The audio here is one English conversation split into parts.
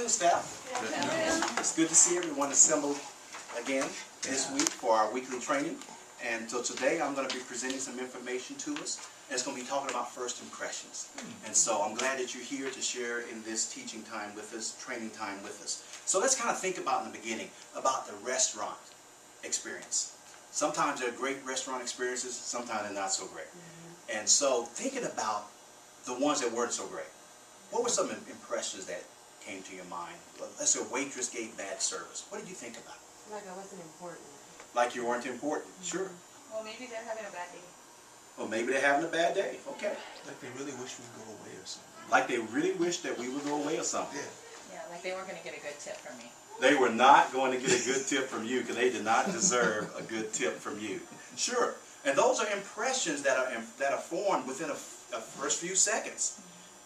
staff. It's good to see everyone assembled again this week for our weekly training. And so today I'm going to be presenting some information to us. And it's going to be talking about first impressions. And so I'm glad that you're here to share in this teaching time with us, training time with us. So let's kind of think about in the beginning about the restaurant experience. Sometimes they're great restaurant experiences, sometimes they're not so great. And so thinking about the ones that weren't so great, what were some impressions that came to your mind? Let's say a waitress gave bad service. What did you think about? Like I wasn't important. Like you weren't important, sure. Well, maybe they're having a bad day. Well, maybe they're having a bad day, okay. Like they really wish we'd go away or something. Like they really wish that we would go away or something. Yeah, like they weren't going to get a good tip from me. They were not going to get a good tip from you because they did not deserve a good tip from you. Sure. And those are impressions that are formed within a first few seconds.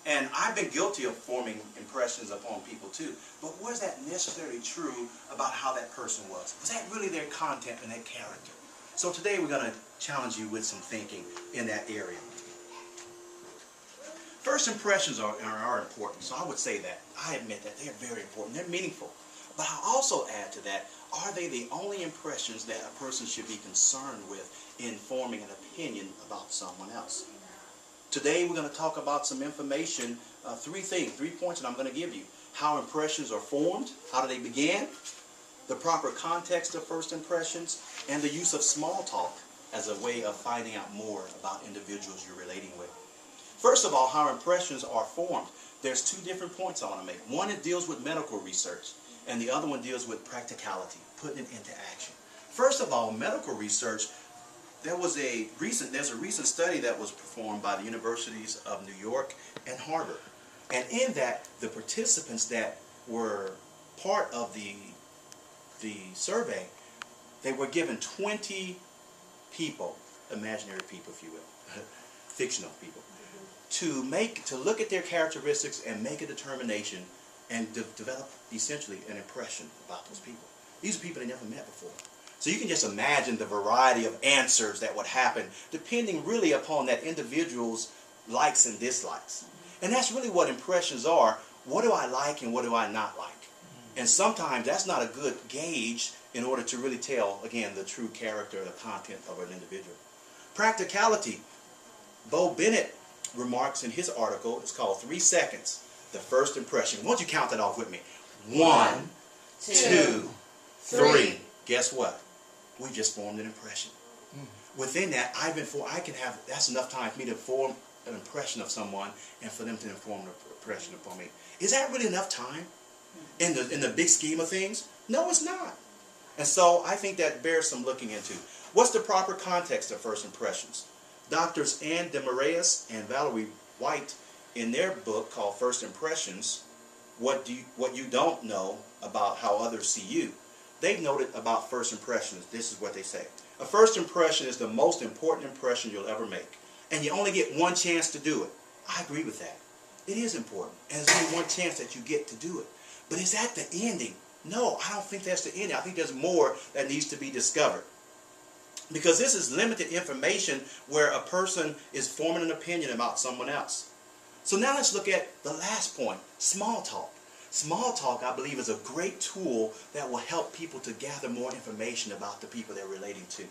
And I've been guilty of forming impressions upon people too. But was that necessarily true about how that person was? Was that really their content and their character? So today we're going to challenge you with some thinking in that area. First impressions are important. So I would say that. I admit that they're very important. They're meaningful. But I'll also add to that, are they the only impressions that a person should be concerned with in forming an opinion about someone else? Today we're going to talk about some information, three points that I'm going to give you. How impressions are formed, how do they begin, the proper context of first impressions, and the use of small talk as a way of finding out more about individuals you're relating with. First of all, how impressions are formed. There's two different points I want to make. One, it deals with medical research, and the other one deals with practicality, putting it into action. First of all, medical research, there's a recent study that was performed by the universities of New York and Harvard. And in that, the participants that were part of the survey, they were given 20 people, imaginary people if you will, fictional people, to look at their characteristics and make a determination and develop essentially an impression about those people. These are people they never met before. So you can just imagine the variety of answers that would happen depending really upon that individual's likes and dislikes. And that's really what impressions are. What do I like and what do I not like? And sometimes that's not a good gauge in order to really tell, again, the true character or the content of an individual. Practicality. Bo Bennett remarks in his article, it's called 3 Seconds, the First Impression. Why don't you count that off with me? 1, 2, 3. Guess what? We just formed an impression. Within that, that's enough time for me to form an impression of someone and for them to form an impression upon me. Is that really enough time in the big scheme of things? No, it's not. And so I think that bears some looking into. What's the proper context of first impressions? Doctors Anne Demarest and Valerie White, in their book called First Impressions, What You Don't Know About How Others See You, they've noted about first impressions. This is what they say. A first impression is the most important impression you'll ever make. And you only get one chance to do it. I agree with that. It is important. And there's only one chance that you get to do it. But is that the ending? No, I don't think that's the ending. I think there's more that needs to be discovered. Because this is limited information where a person is forming an opinion about someone else. So now let's look at the last point, small talk. Small talk, I believe, is a great tool that will help people to gather more information about the people they're relating to.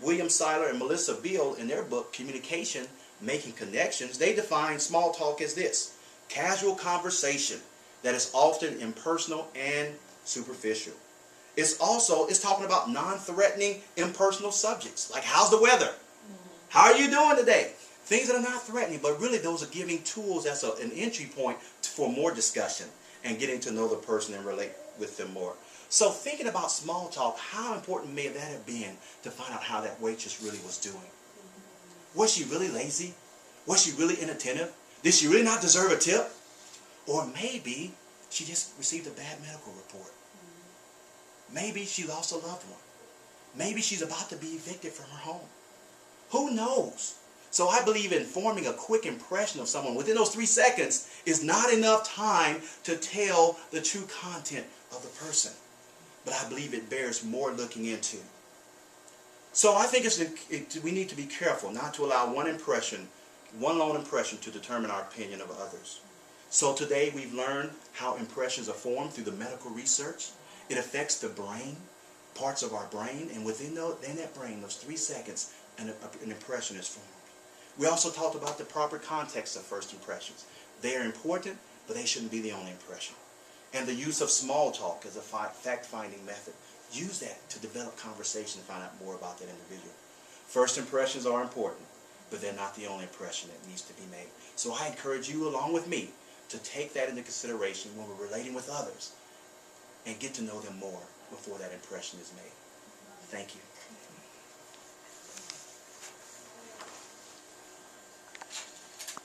William Seiler and Melissa Beal, in their book, Communication, Making Connections, they define small talk as this: casual conversation that is often impersonal and superficial. It's talking about non-threatening, impersonal subjects, like how's the weather? How are you doing today? Things that are not threatening, but really those are giving tools as an entry point for more discussion and getting to know the person and relate with them more. So thinking about small talk, how important may that have been to find out how that waitress really was doing? Was she really lazy? Was she really inattentive? Did she really not deserve a tip? Or maybe she just received a bad medical report. Maybe she lost a loved one. Maybe she's about to be evicted from her home. Who knows? So I believe in forming a quick impression of someone within those 3 seconds is not enough time to tell the true content of the person. But I believe it bears more looking into. So I think we need to be careful not to allow one impression one lone impression to determine our opinion of others. So today we've learned how impressions are formed through the medical research. It affects the brain, parts of our brain, and within that brain, those 3 seconds, an impression is formed. We also talked about the proper context of first impressions. They are important, but they shouldn't be the only impression. And the use of small talk as a fact-finding method. Use that to develop conversation and find out more about that individual. First impressions are important, but they're not the only impression that needs to be made. So I encourage you, along with me, to take that into consideration when we're relating with others and get to know them more before that impression is made. Thank you.